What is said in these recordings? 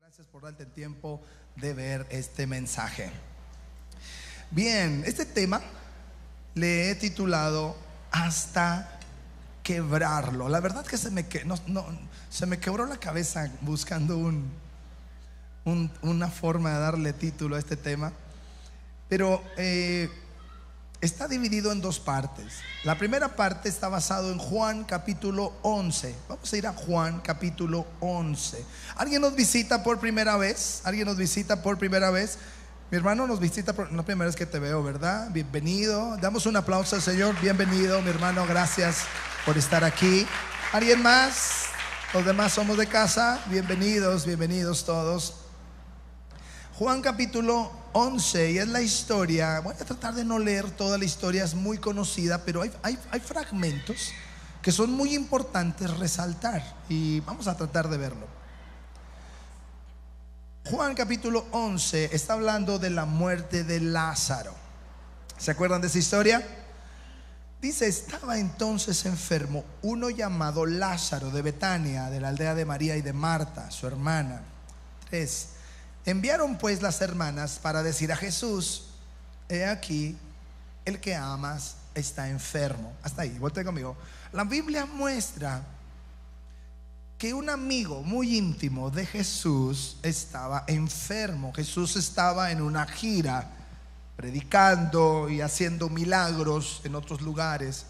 Gracias por darte el tiempo de ver este mensaje. Bien, este tema le he titulado Hasta quebrarlo. La verdad que se me quebró la cabeza buscando una forma de darle título a este tema. Pero está dividido en dos partes. La primera parte está basado en Juan capítulo 11. Vamos a ir a Juan capítulo 11. ¿Alguien nos visita por primera vez? ¿Alguien nos visita por primera vez? Mi hermano nos visita por la primera vez que te veo, ¿verdad? Bienvenido. Damos un aplauso al Señor. Bienvenido, mi hermano. Gracias por estar aquí. ¿Alguien más? Los demás somos de casa. Bienvenidos, bienvenidos todos. Juan capítulo 11, y es la historia. Voy a tratar de no leer toda la historia, es muy conocida, pero hay fragmentos que son muy importantes resaltar, y vamos a tratar de verlo. Juan capítulo 11 está hablando de la muerte de Lázaro. ¿Se acuerdan de esa historia? Dice: estaba entonces enfermo uno llamado Lázaro de Betania, de la aldea de María y de Marta, su hermana. 3. Enviaron pues las hermanas para decir a Jesús: he aquí, el que amas está enfermo. Hasta ahí, voltea conmigo. La Biblia muestra que un amigo muy íntimo de Jesús estaba enfermo. Jesús estaba en una gira, predicando y haciendo milagros en otros lugares,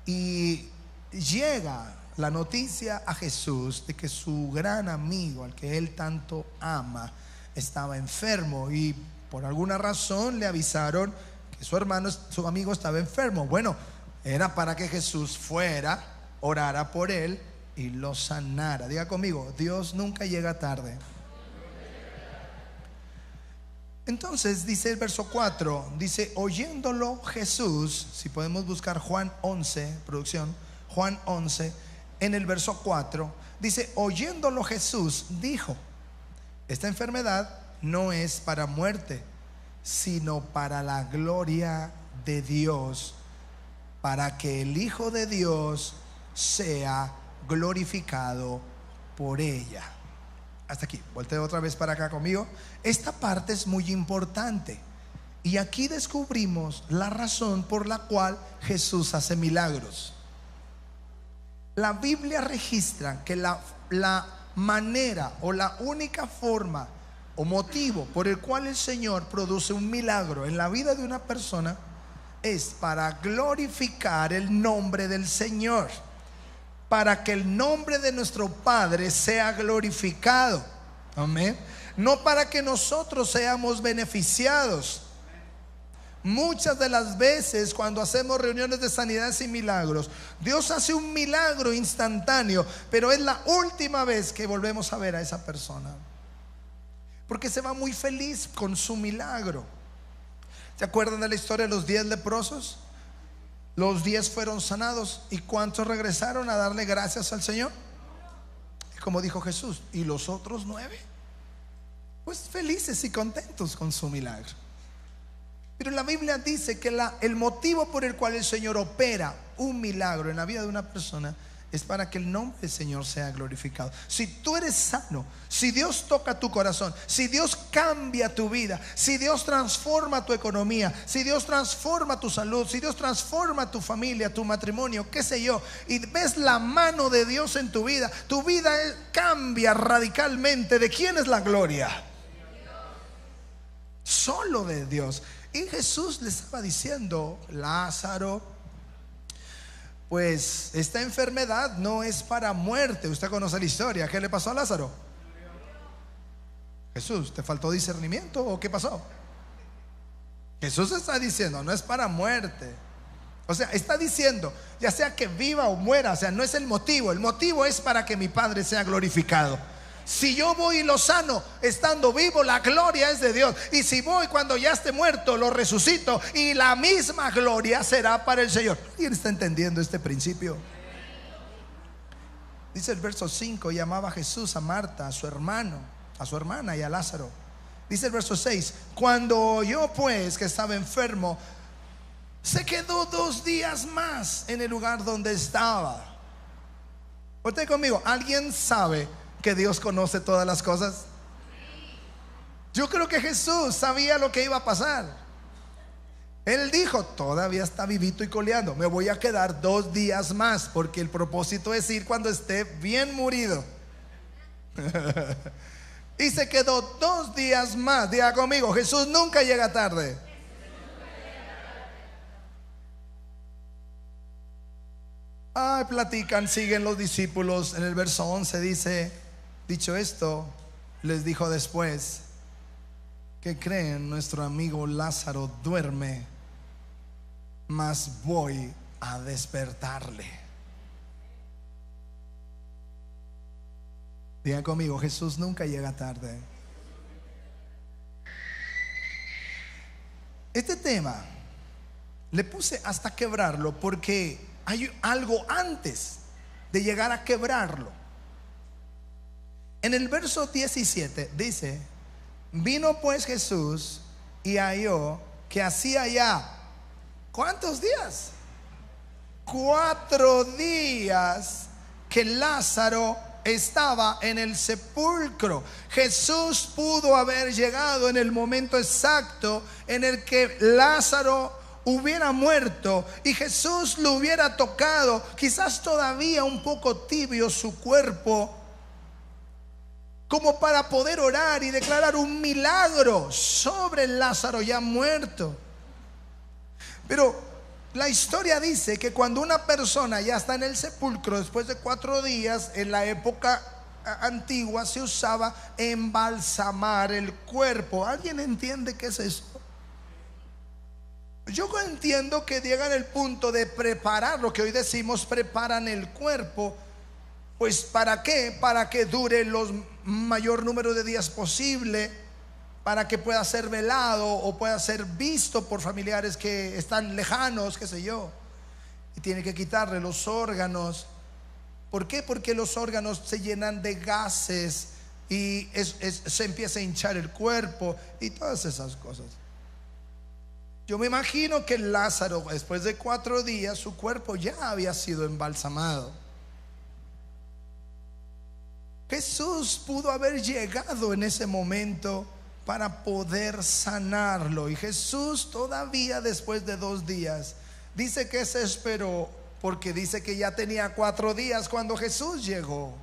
y llega la noticia a Jesús de que su gran amigo, al que él tanto ama, estaba enfermo, y por alguna razón le avisaron que su amigo estaba enfermo. Bueno, era para que Jesús fuera, orara por él y lo sanara. Diga conmigo: Dios nunca llega tarde. Entonces dice el verso 4, dice: oyéndolo Jesús. Si podemos buscar Juan 11, producción, Juan 11, en el verso 4 dice: oyéndolo Jesús dijo: esta enfermedad no es para muerte, sino para la gloria de Dios, para que el Hijo de Dios sea glorificado por ella. Hasta aquí, volteo otra vez para acá conmigo. Esta parte es muy importante, y aquí descubrimos la razón por la cual Jesús hace milagros. La Biblia registra que la manera o la única forma o motivo por el cual el Señor produce un milagro en la vida de una persona es para glorificar el nombre del Señor, para que el nombre de nuestro Padre sea glorificado. Amén. No para que nosotros seamos beneficiados. Muchas de las veces cuando hacemos reuniones de sanidades y milagros, Dios hace un milagro instantáneo, pero es la última vez que volvemos a ver a esa persona, porque se va muy feliz con su milagro. ¿Se acuerdan de la historia de los 10 leprosos? Los 10 fueron sanados, ¿y cuántos regresaron a darle gracias al Señor? Como dijo Jesús: ¿y los otros 9? Pues felices y contentos con su milagro. Pero la Biblia dice que el motivo por el cual el Señor opera un milagro en la vida de una persona es para que el nombre del Señor sea glorificado. Si tú eres sano, si Dios toca tu corazón, si Dios cambia tu vida, si Dios transforma tu economía, si Dios transforma tu salud, si Dios transforma tu familia, tu matrimonio, qué sé yo, y ves la mano de Dios en tu vida cambia radicalmente. ¿De quién es la gloria? Solo de Dios. Y Jesús le estaba diciendo: Lázaro, pues esta enfermedad no es para muerte. Usted conoce la historia. ¿Qué le pasó a Lázaro? Jesús, ¿te faltó discernimiento o qué pasó? Jesús está diciendo: no es para muerte. O sea, está diciendo, ya sea que viva o muera, o sea, no es el motivo. El motivo es para que mi Padre sea glorificado. Si yo voy y lo sano estando vivo, la gloria es de Dios. Y si voy cuando ya esté muerto, lo resucito, y la misma gloria será para el Señor. ¿Quién está entendiendo este principio? Dice el verso 5: llamaba Jesús a Marta, a su hermana y a Lázaro. Dice el verso 6: cuando oyó pues que estaba enfermo, se quedó 2 días más en el lugar donde estaba. Usted conmigo, ¿alguien sabe que Dios conoce todas las cosas? Yo creo que Jesús sabía lo que iba a pasar. Él dijo, todavía está vivito y coleando, me voy a quedar 2 días más, porque el propósito es ir cuando esté bien murido. Y se quedó 2 días más. Diga conmigo, Jesús nunca llega tarde. Ay, platican, siguen los discípulos. En el verso 11 dice, dicho esto, les dijo después, ¿qué creen? Nuestro amigo Lázaro duerme, mas voy a despertarle. Digan conmigo, Jesús nunca llega tarde. Este tema le puse hasta quebrarlo porque hay algo antes de llegar a quebrarlo. En el verso 17 dice, vino pues Jesús y halló que hacía ya, ¿cuántos días? 4 días que Lázaro estaba en el sepulcro. Jesús pudo haber llegado en el momento exacto en el que Lázaro hubiera muerto y Jesús lo hubiera tocado, quizás todavía un poco tibio su cuerpo, como para poder orar y declarar un milagro sobre Lázaro ya muerto. Pero la historia dice que cuando una persona ya está en el sepulcro después de 4 días, en la época antigua se usaba embalsamar el cuerpo. ¿Alguien entiende qué es eso? Yo entiendo que llegan al punto de preparar, lo que hoy decimos preparan el cuerpo. Pues ¿para qué? Para que dure los mayor número de días posible, para que pueda ser velado o pueda ser visto por familiares que están lejanos, qué sé yo. Y tiene que quitarle los órganos. ¿Por qué? Porque los órganos se llenan de gases y se empieza a hinchar el cuerpo y todas esas cosas. Yo me imagino que Lázaro, después de 4 días, su cuerpo ya había sido embalsamado. Jesús pudo haber llegado en ese momento para poder sanarlo. Y Jesús todavía después de 2 días dice que se esperó, porque dice que ya tenía 4 días cuando Jesús llegó.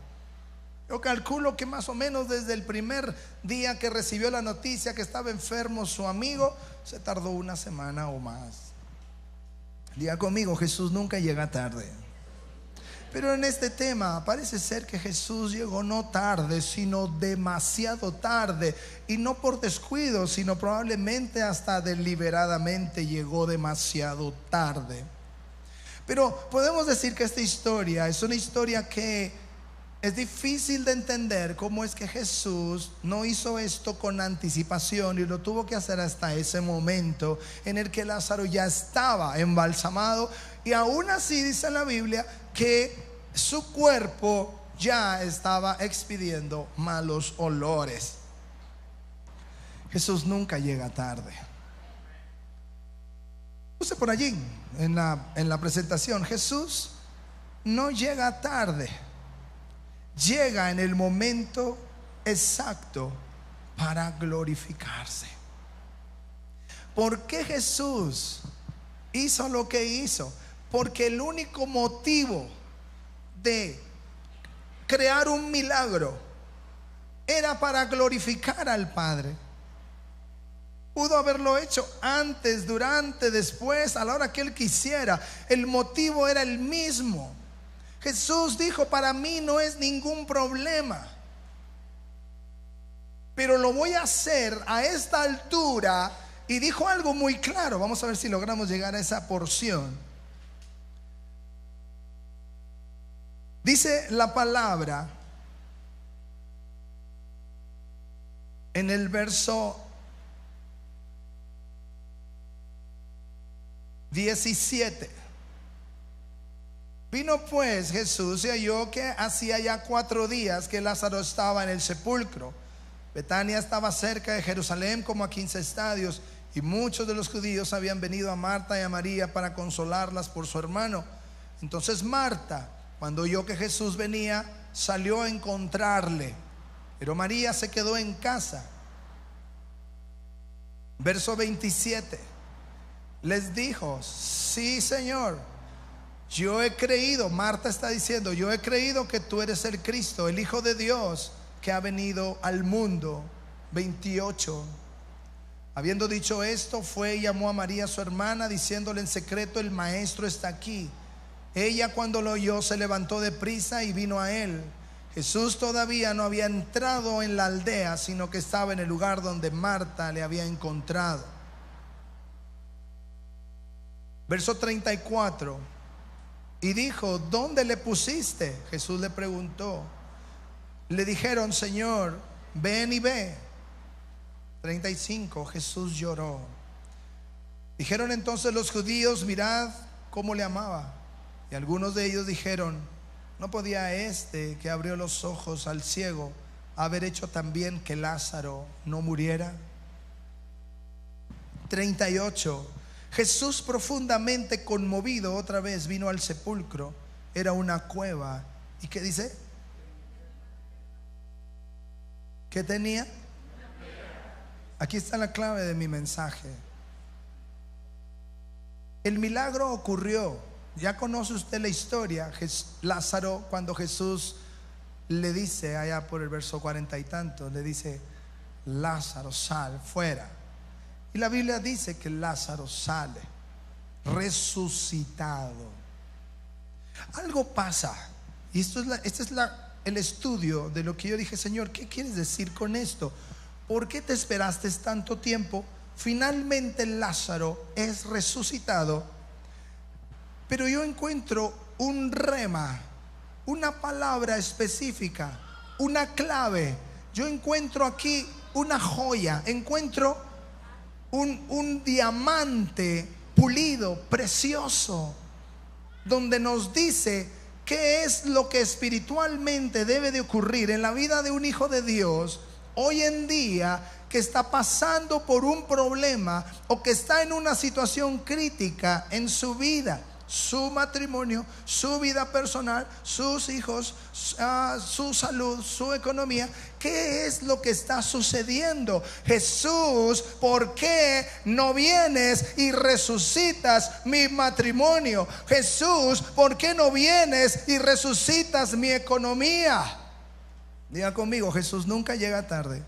Yo calculo que más o menos desde el primer día que recibió la noticia que estaba enfermo su amigo, se tardó 1 semana o más. Diga conmigo, Jesús nunca llega tarde. Pero en este tema parece ser que Jesús llegó no tarde, sino demasiado tarde. Y no por descuido, sino probablemente hasta deliberadamente llegó demasiado tarde. Pero podemos decir que esta historia es una historia que es difícil de entender. Cómo es que Jesús no hizo esto con anticipación y lo tuvo que hacer hasta ese momento en el que Lázaro ya estaba embalsamado. Y aún así dice la Biblia que su cuerpo ya estaba expidiendo malos olores. Jesús nunca llega tarde. Puse por allí en la presentación, Jesús no llega tarde, llega en el momento exacto para glorificarse. ¿Por qué Jesús hizo lo que hizo? Porque el único motivo de crear un milagro era para glorificar al Padre. Pudo haberlo hecho antes, durante, después, a la hora que Él quisiera. El motivo era el mismo. Jesús dijo, para mí no es ningún problema, pero lo voy a hacer a esta altura. Y dijo algo muy claro. Vamos a ver si logramos llegar a esa porción. Dice la palabra en el verso 17. Vino pues Jesús y halló que hacía ya 4 días que Lázaro estaba en el sepulcro. Betania estaba cerca de Jerusalén como a 15 estadios, y muchos de los judíos habían venido a Marta y a María para consolarlas por su hermano. Entonces Marta, cuando oyó que Jesús venía, salió a encontrarle, pero María se quedó en casa. Verso 27. Les dijo: sí, Señor, yo he creído. Marta está diciendo: yo he creído que tú eres el Cristo, el Hijo de Dios, que ha venido al mundo. 28. Habiendo dicho esto, fue y llamó a María su hermana, diciéndole en secreto: el maestro está aquí. Ella, cuando lo oyó, se levantó de prisa y vino a él. Jesús todavía no había entrado en la aldea, sino que estaba en el lugar donde Marta le había encontrado. Verso 34. Y dijo: ¿dónde le pusiste? Jesús le preguntó. Le dijeron: Señor, ven y ve. 35. Jesús lloró. Dijeron entonces los judíos: mirad cómo le amaba. Y algunos de ellos dijeron: ¿no podía este que abrió los ojos al ciego haber hecho también que Lázaro no muriera? 38. Jesús, profundamente conmovido, otra vez vino al sepulcro. Era una cueva. ¿Y qué dice? ¿Qué tenía? Aquí está la clave de mi mensaje. El milagro ocurrió. Ya conoce usted la historia. Lázaro, cuando Jesús le dice, allá por el verso 40 y tanto, le dice: Lázaro, sal fuera. Y la Biblia dice que Lázaro sale resucitado. Algo pasa. Y este es el estudio de lo que yo dije: Señor, ¿qué quieres decir con esto? ¿Por qué te esperaste tanto tiempo? Finalmente Lázaro es resucitado. Pero yo encuentro un rema, una palabra específica, una clave. Yo encuentro aquí una joya, encuentro un diamante pulido, precioso, donde nos dice qué es lo que espiritualmente debe de ocurrir en la vida de un hijo de Dios hoy en día, que está pasando por un problema o que está en una situación crítica en su vida, su matrimonio, su vida personal, sus hijos, su salud, su economía. ¿Qué es lo que está sucediendo? Jesús, ¿por qué no vienes y resucitas mi matrimonio? Jesús, ¿por qué no vienes y resucitas mi economía? Diga conmigo: Jesús nunca llega tarde.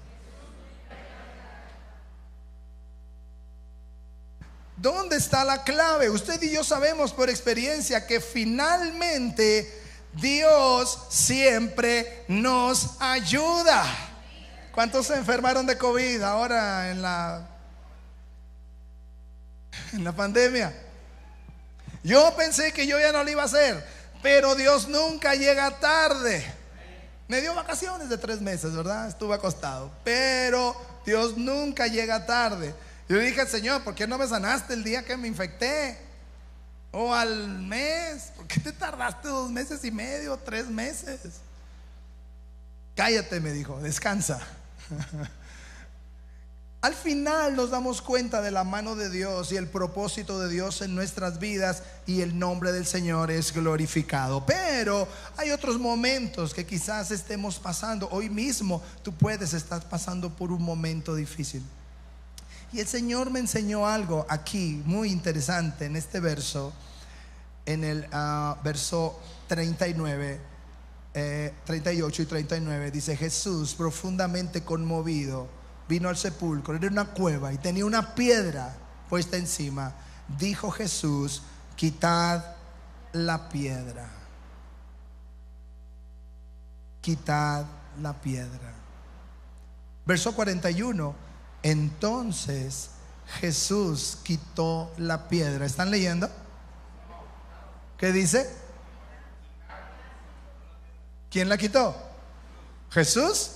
¿Dónde está la clave? Usted y yo sabemos por experiencia que finalmente Dios siempre nos ayuda. ¿Cuántos se enfermaron de COVID ahora en la pandemia? Yo pensé que yo ya no lo iba a hacer, pero Dios nunca llega tarde. Me dio vacaciones de 3 meses, ¿verdad? Estuve acostado, pero Dios nunca llega tarde. Yo dije: Señor, ¿por qué no me sanaste el día que me infecté? O al mes. ¿Por qué te tardaste 2 meses y medio, 3 meses? Cállate, me dijo, descansa. Al final nos damos cuenta de la mano de Dios y el propósito de Dios en nuestras vidas, y el nombre del Señor es glorificado. Pero hay otros momentos que quizás estemos pasando. Hoy mismo tú puedes estar pasando por un momento difícil. Y el Señor me enseñó algo aquí muy interesante en este verso, en el verso 39, 38 y 39. Dice: Jesús, profundamente conmovido, vino al sepulcro. Era una cueva y tenía una piedra puesta encima. Dijo Jesús: quitad la piedra. Quitad la piedra. Verso 41. Entonces Jesús quitó la piedra. ¿Están leyendo? ¿Qué dice? ¿Quién la quitó? ¿Jesús?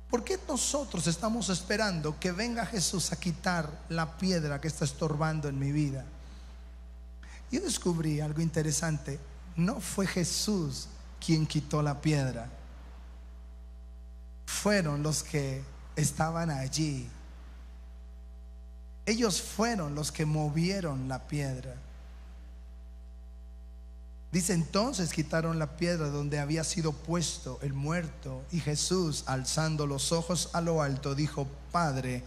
¿Por qué nosotros estamos esperando que venga Jesús a quitar la piedra que está estorbando en mi vida? Yo descubrí algo interesante. No fue Jesús quien quitó la piedra. Fueron los que estaban allí. Ellos fueron los que movieron la piedra. Dice: entonces quitaron la piedra donde había sido puesto el muerto, y Jesús, alzando los ojos a lo alto, dijo: Padre,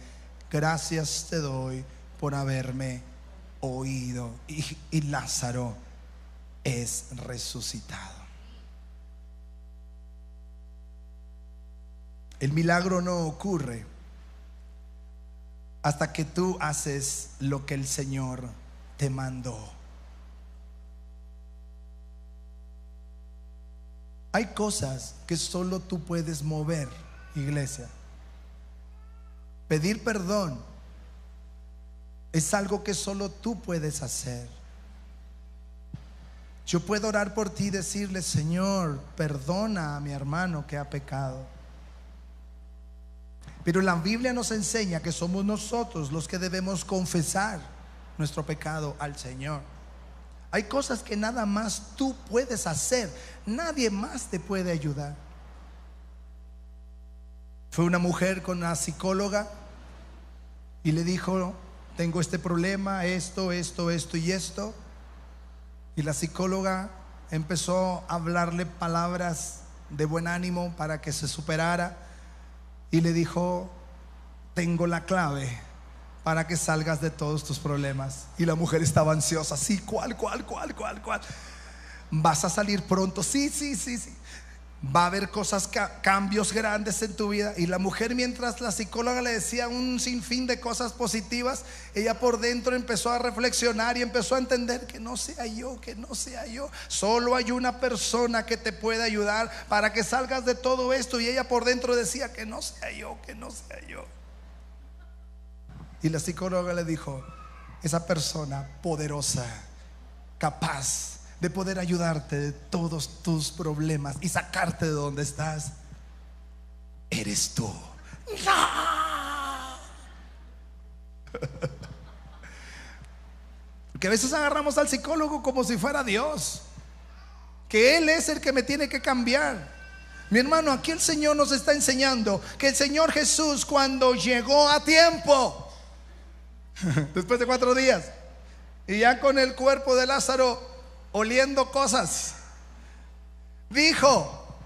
gracias te doy por haberme oído. Y Lázaro es resucitado. El milagro no ocurre hasta que tú haces lo que el Señor te mandó. Hay cosas que solo tú puedes mover, iglesia. Pedir perdón es algo que solo tú puedes hacer. Yo puedo orar por ti y decirle: Señor, perdona a mi hermano que ha pecado. Pero la Biblia nos enseña que somos nosotros los que debemos confesar nuestro pecado al Señor. Hay cosas que nada más tú puedes hacer, nadie más te puede ayudar. Fue una mujer con una psicóloga y le dijo: tengo este problema, esto y esto. Y la psicóloga empezó a hablarle palabras de buen ánimo para que se superara. Y le dijo: tengo la clave para que salgas de todos tus problemas. Y la mujer estaba ansiosa. Sí, ¿cuál? ¿Vas a salir pronto? Sí. Va a haber cambios grandes en tu vida. Y la mujer, mientras la psicóloga le decía un sinfín de cosas positivas, ella por dentro empezó a reflexionar y empezó a entender que no sea yo. Solo hay una persona que te puede ayudar para que salgas de todo esto. Y ella por dentro decía: que no sea yo. Y la psicóloga le dijo: esa persona poderosa, capaz de poder ayudarte de todos tus problemas y sacarte de donde estás, eres tú. ¡No! Porque a veces agarramos al psicólogo como si fuera Dios, que Él es el que me tiene que cambiar. Mi hermano, aquí el Señor nos está enseñando que el Señor Jesús, cuando llegó a tiempo, después de 4 días, y ya con el cuerpo de Lázaro oliendo cosas, dijo: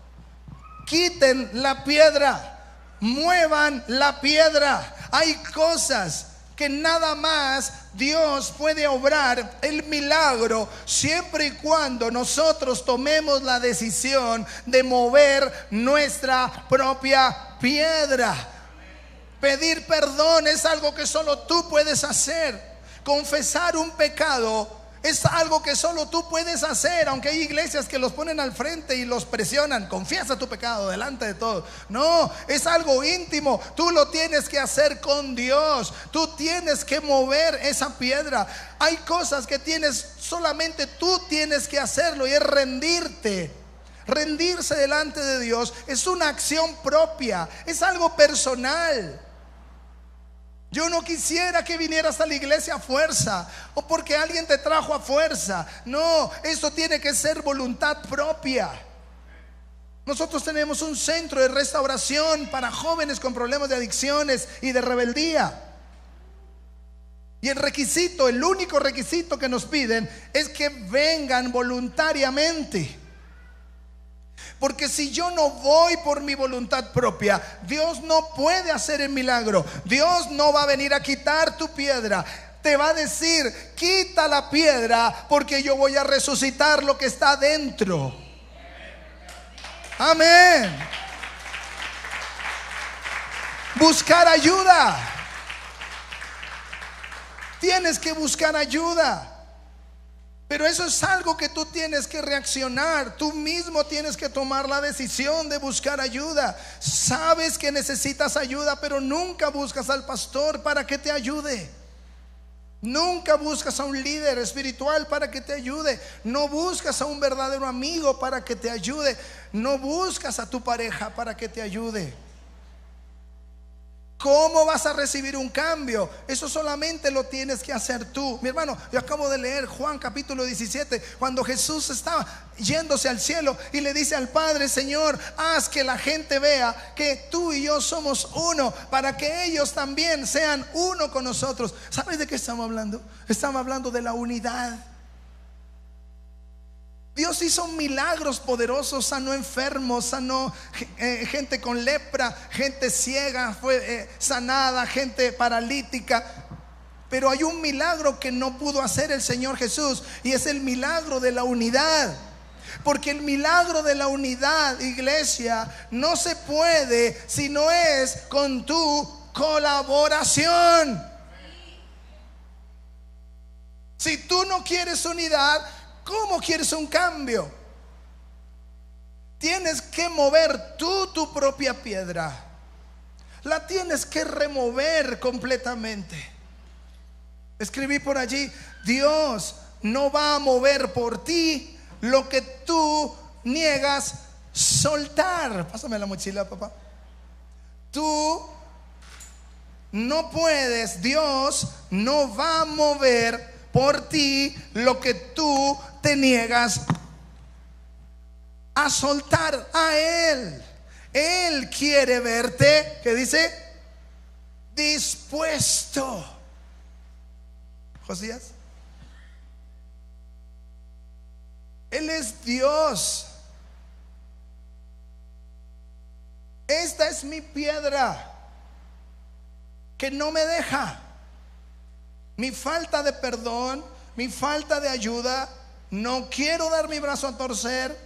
quiten la piedra, muevan la piedra. Hay cosas que nada más Dios puede obrar el milagro siempre y cuando nosotros tomemos la decisión de mover nuestra propia piedra. Pedir perdón es algo que solo tú puedes hacer. Confesar un pecado es algo que solo tú puedes hacer, aunque hay iglesias que los ponen al frente y los presionan: confiesa tu pecado delante de todos. No, es algo íntimo. Tú lo tienes que hacer con Dios. Tú tienes que mover esa piedra. Hay cosas que solamente tú tienes que hacerlo, y es rendirte. Rendirse delante de Dios es una acción propia, es algo personal. Yo no quisiera que vinieras a la iglesia a fuerza, o porque alguien te trajo a fuerza. No, esto tiene que ser voluntad propia. Nosotros tenemos un centro de restauración para jóvenes con problemas de adicciones y de rebeldía. Y el único requisito que nos piden es que vengan voluntariamente. Porque si yo no voy por mi voluntad propia, Dios no puede hacer el milagro. Dios no va a venir a quitar tu piedra. Te va a decir: quita la piedra, porque yo voy a resucitar lo que está dentro. Amén. Buscar ayuda. Tienes que buscar ayuda. Pero eso es algo que tú tienes que reaccionar. Tú mismo tienes que tomar la decisión de buscar ayuda. Sabes que necesitas ayuda, pero nunca buscas al pastor para que te ayude. Nunca buscas a un líder espiritual para que te ayude. No buscas a un verdadero amigo para que te ayude. No buscas a tu pareja para que te ayude. ¿Cómo vas a recibir un cambio? Eso solamente lo tienes que hacer tú. Mi hermano, yo acabo de leer Juan capítulo 17, cuando Jesús estaba yéndose al cielo y le dice al Padre: Señor, haz que la gente vea que tú y yo somos uno, para que ellos también sean uno con nosotros. ¿Sabes de qué estamos hablando? Estamos hablando de la unidad. Dios hizo milagros poderosos, sanó enfermos, sanó gente con lepra, gente ciega fue sanada, gente paralítica. Pero hay un milagro que no pudo hacer el Señor Jesús, y es el milagro de la unidad. Porque el milagro de la unidad, iglesia, no se puede si no es con tu colaboración. Si tú no quieres unidad, ¿cómo quieres un cambio? Tienes que mover tú tu propia piedra. La tienes que remover completamente. Escribí por allí: Dios no va a mover por ti lo que tú niegas soltar. Pásame la mochila, papá. Tú no puedes, Dios no va a mover por ti lo que tú te niegas a soltar a Él. Él quiere verte, ¿qué dice? Dispuesto. Josías, Él es Dios. Esta es mi piedra que no me deja. Mi falta de perdón, mi falta de ayuda. No quiero dar mi brazo a torcer.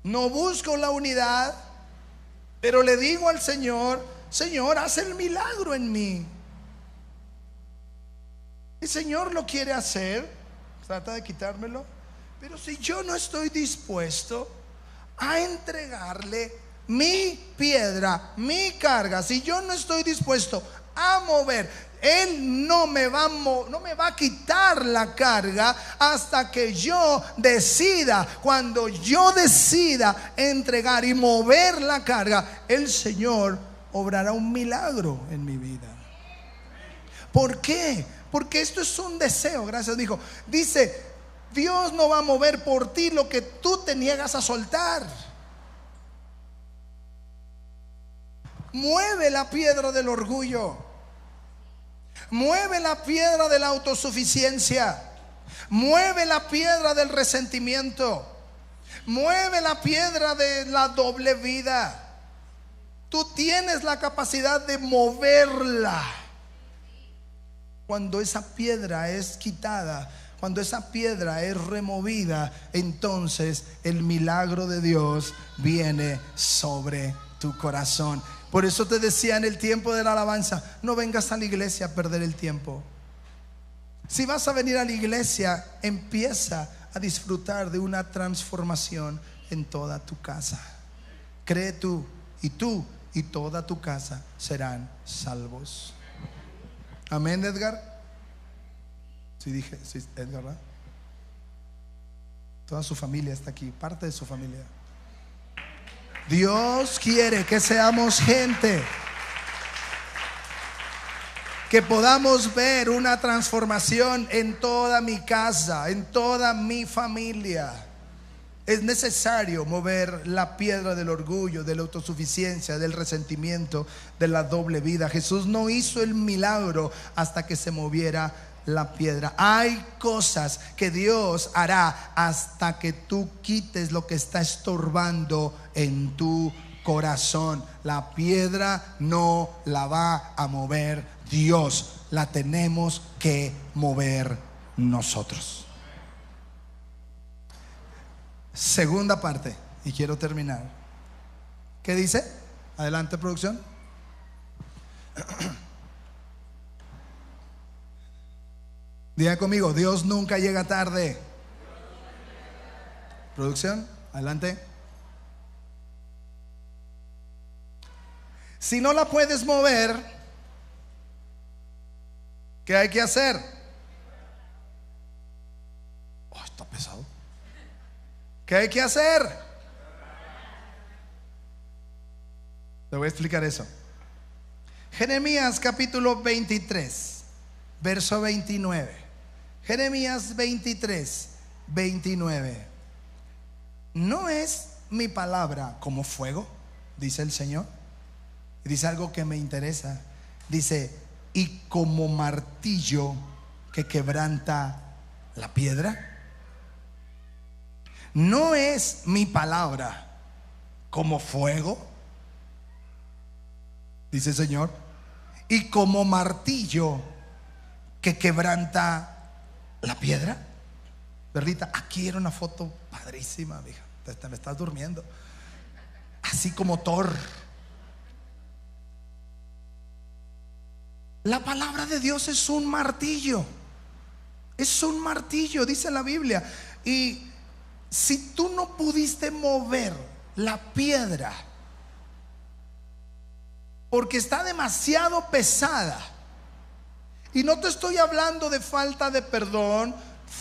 No busco la unidad. Pero le digo al Señor: Señor, haz el milagro en mí. El Señor lo quiere hacer. Trata de quitármelo. Pero si yo no estoy dispuesto a entregarle mi piedra, mi carga, si yo no estoy dispuesto a mover, Él no me va a quitar la carga hasta que yo decida. Cuando yo decida entregar y mover la carga, el Señor obrará un milagro en mi vida. ¿Por qué? Porque esto es un deseo. Gracias, hijo. Dice: Dios no va a mover por ti lo que tú te niegas a soltar. Mueve la piedra del orgullo. Mueve la piedra de la autosuficiencia. Mueve la piedra del resentimiento. Mueve la piedra de la doble vida. Tú tienes la capacidad de moverla. Cuando esa piedra es quitada, cuando esa piedra es removida, entonces el milagro de Dios viene sobre tu corazón. Por eso te decía en el tiempo de la alabanza: no vengas a la iglesia a perder el tiempo. Si vas a venir a la iglesia, empieza a disfrutar de una transformación en toda tu casa. Cree tú y toda tu casa serán salvos. Amén, Edgar. Sí dije, sí, Edgar, ¿verdad? Toda su familia está aquí, parte de su familia. Dios quiere que seamos gente, que podamos ver una transformación en toda mi casa, en toda mi familia. Es necesario mover la piedra del orgullo, de la autosuficiencia, del resentimiento, de la doble vida. Jesús no hizo el milagro hasta que se moviera la piedra. Hay cosas que Dios hará hasta que tú quites lo que está estorbando en tu corazón. La piedra no la va a mover Dios, la tenemos que mover nosotros. Segunda parte, y quiero terminar. ¿Qué dice? Adelante, producción. Diga conmigo: Dios nunca llega tarde. Producción, adelante. Si no la puedes mover, ¿qué hay que hacer? Oh, está pesado. ¿Qué hay que hacer? Te voy a explicar eso. Jeremías capítulo 23, verso 29. Jeremías 23, 29. ¿No es mi palabra como fuego?, dice el Señor. Y dice algo que me interesa. Dice: y como martillo que quebranta la piedra. ¿no es mi palabra como fuego? Dice el Señor, y como martillo que quebranta la piedra. Perlita, aquí era una foto padrísima, mija. Te me estás durmiendo. Así como Thor. La palabra de Dios es un martillo. Es un martillo, dice la Biblia. Y si tú no pudiste mover la piedra porque está demasiado pesada, y no te estoy hablando de falta de perdón,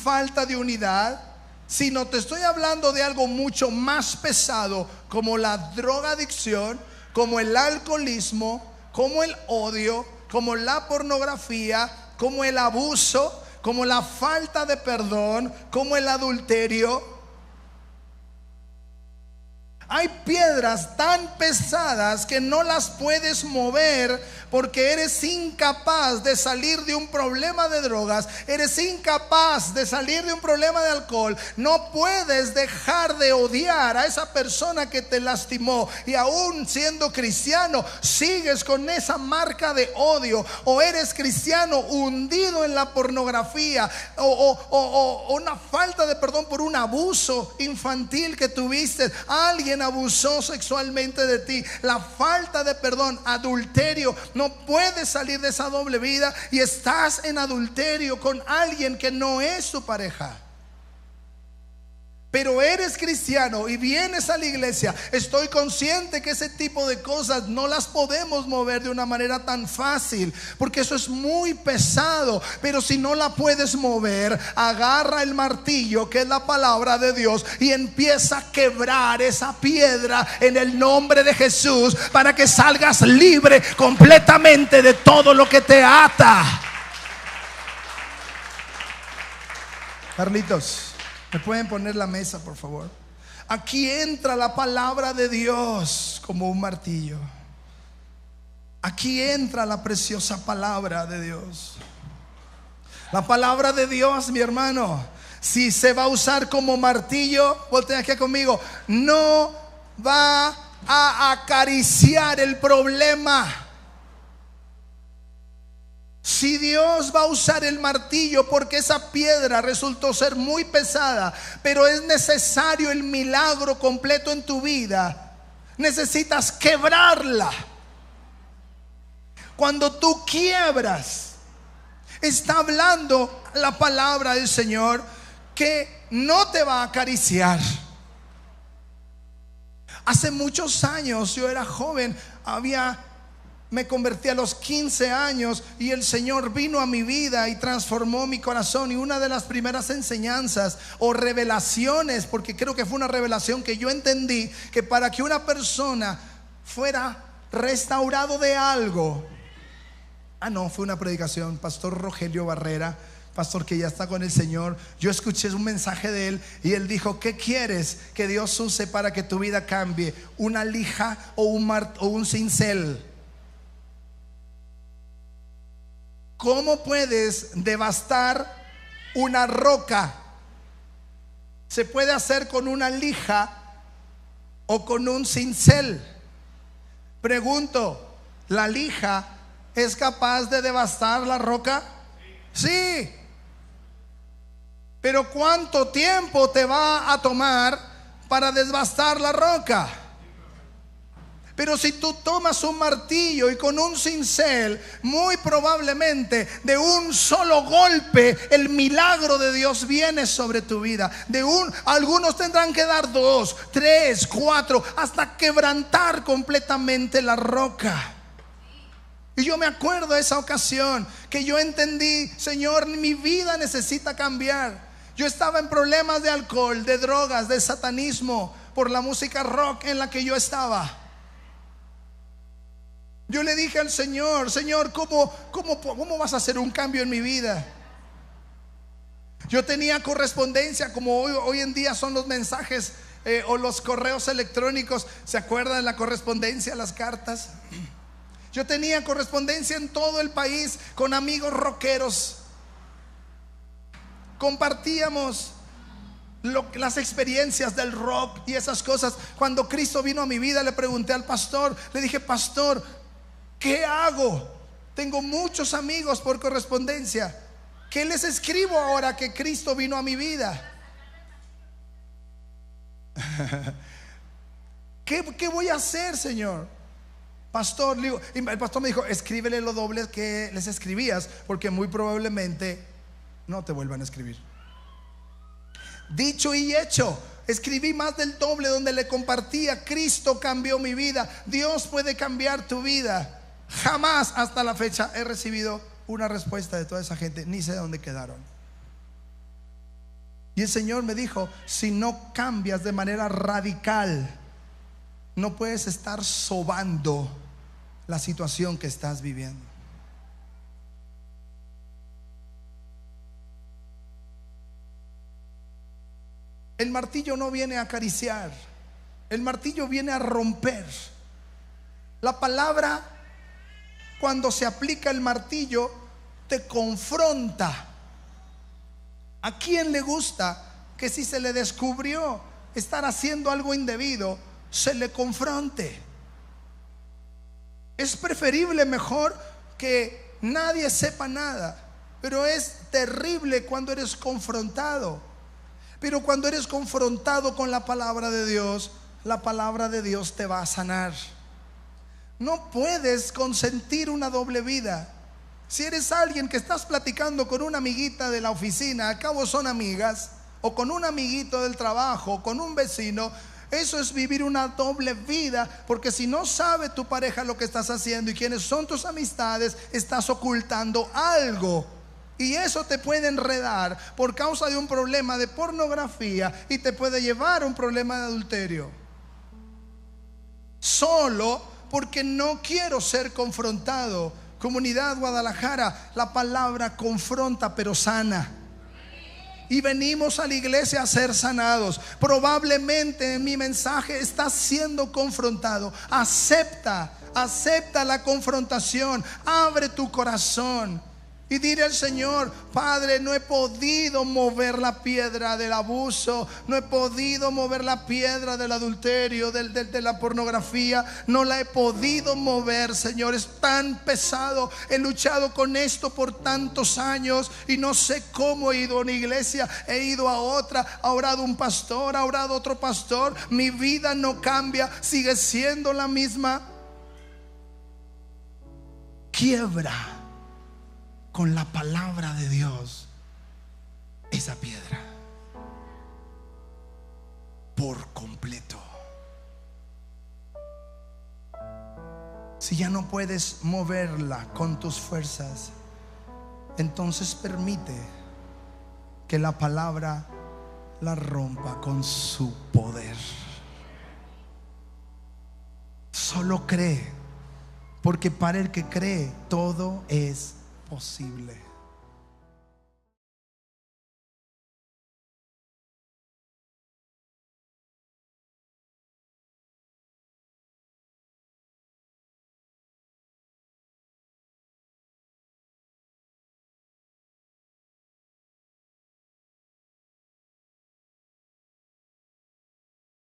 falta de unidad, sino te estoy hablando de algo mucho más pesado, como la drogadicción, como el alcoholismo, como el odio, como la pornografía, como el abuso, como la falta de perdón, como el adulterio. Hay piedras tan pesadas que no las puedes mover porque eres incapaz de salir de un problema de drogas, eres incapaz de salir de un problema de alcohol. No puedes dejar de odiar a esa persona que te lastimó, y aún siendo cristiano sigues con esa marca de odio. O eres cristiano hundido en la pornografía, o una falta de perdón por un abuso infantil que tuviste. Alguien abusó sexualmente de ti. La falta de perdón, adulterio. No puedes salir de esa doble vida y estás en adulterio con alguien que no es tu pareja. Pero eres cristiano y vienes a la iglesia. Estoy consciente que ese tipo de cosas no las podemos mover de una manera tan fácil, porque eso es muy pesado. Pero si no la puedes mover, agarra el martillo, que es la palabra de Dios, y empieza a quebrar esa piedra en el nombre de Jesús, para que salgas libre completamente de todo lo que te ata. Carlitos, ¿me pueden poner la mesa, por favor? Aquí entra la palabra de Dios como un martillo. Aquí entra la preciosa palabra de Dios. La palabra de Dios, mi hermano, si se va a usar como martillo, volteen aquí conmigo, no va a acariciar el problema. Si Dios va a usar el martillo porque esa piedra resultó ser muy pesada, pero es necesario el milagro completo en tu vida, necesitas quebrarla. Cuando tú quiebras, está hablando la palabra del Señor que no te va a acariciar. Hace muchos años, yo era joven, me convertí a los 15 años y el Señor vino a mi vida y transformó mi corazón. Y una de las primeras enseñanzas o revelaciones, porque creo que fue una revelación que yo entendí, que para que una persona fuera restaurado de algo, no, fue una predicación, Pastor Rogelio Barrera, pastor que ya está con el Señor. Yo escuché un mensaje de él y él dijo: ¿qué quieres que Dios use para que tu vida cambie? ¿Una lija o un cincel? ¿Cómo puedes devastar una roca? Se puede hacer con una lija o con un cincel. Pregunto, ¿la lija es capaz de devastar la roca? Sí. Pero ¿cuánto tiempo te va a tomar para devastar la roca? Pero si tú tomas un martillo y con un cincel, muy probablemente de un solo golpe el milagro de Dios viene sobre tu vida. Algunos tendrán que dar 2, 3, 4 hasta quebrantar completamente la roca. Y yo me acuerdo de esa ocasión que yo entendí: Señor, mi vida necesita cambiar. Yo estaba en problemas de alcohol, de drogas, de satanismo, por la música rock en la que yo estaba. Yo le dije al Señor: Señor, ¿cómo vas a hacer un cambio en mi vida? Yo tenía correspondencia, como hoy en día son los mensajes o los correos electrónicos. ¿Se acuerdan de la correspondencia, las cartas? Yo tenía correspondencia en todo el país con amigos rockeros. Compartíamos las experiencias del rock y esas cosas. Cuando Cristo vino a mi vida, le pregunté al pastor, le dije: pastor, ¿qué hago? Tengo muchos amigos por correspondencia. ¿Qué les escribo ahora que Cristo vino a mi vida? ¿Qué voy a hacer, Señor? Pastor, y el pastor me dijo: escríbele lo doble que les escribías, porque muy probablemente no te vuelvan a escribir. Dicho y hecho, escribí más del doble, donde le compartía: Cristo cambió mi vida, Dios puede cambiar tu vida. Jamás hasta la fecha he recibido una respuesta de toda esa gente, ni sé de dónde quedaron. Y el Señor me dijo: si no cambias de manera radical, no puedes estar sobando la situación que estás viviendo. El martillo no viene a acariciar, el martillo viene a romper. La palabra, cuando se aplica el martillo, te confronta. ¿A quién le gusta que si se le descubrió estar haciendo algo indebido, se le confronte? Es preferible, mejor, que nadie sepa nada, pero es terrible cuando eres confrontado. Pero cuando eres confrontado con la palabra de Dios, la palabra de Dios te va a sanar. No puedes consentir una doble vida. Si eres alguien que estás platicando con una amiguita de la oficina, al cabo son amigas, o con un amiguito del trabajo, con un vecino, eso es vivir una doble vida, porque si no sabe tu pareja lo que estás haciendo y quiénes son tus amistades, estás ocultando algo. Y eso te puede enredar por causa de un problema de pornografía y te puede llevar a un problema de adulterio. Solo porque no quiero ser confrontado. Comunidad Guadalajara, la palabra confronta pero sana. Y venimos a la iglesia a ser sanados. Probablemente en mi mensaje estás siendo confrontado. Acepta la confrontación. Abre tu corazón y dile al Señor: Padre, no he podido mover la piedra del abuso, no he podido mover la piedra del adulterio, de la pornografía, no la he podido mover, Señor. Es tan pesado, he luchado con esto por tantos años y no sé cómo. He ido a una iglesia, he ido a otra, ha orado un pastor, ha orado otro pastor, mi vida no cambia, sigue siendo la misma. Quiebra con la palabra de Dios esa piedra por completo. Si ya no puedes moverla con tus fuerzas, entonces permite que la palabra la rompa con su poder. Solo cree, porque para el que cree todo es posible.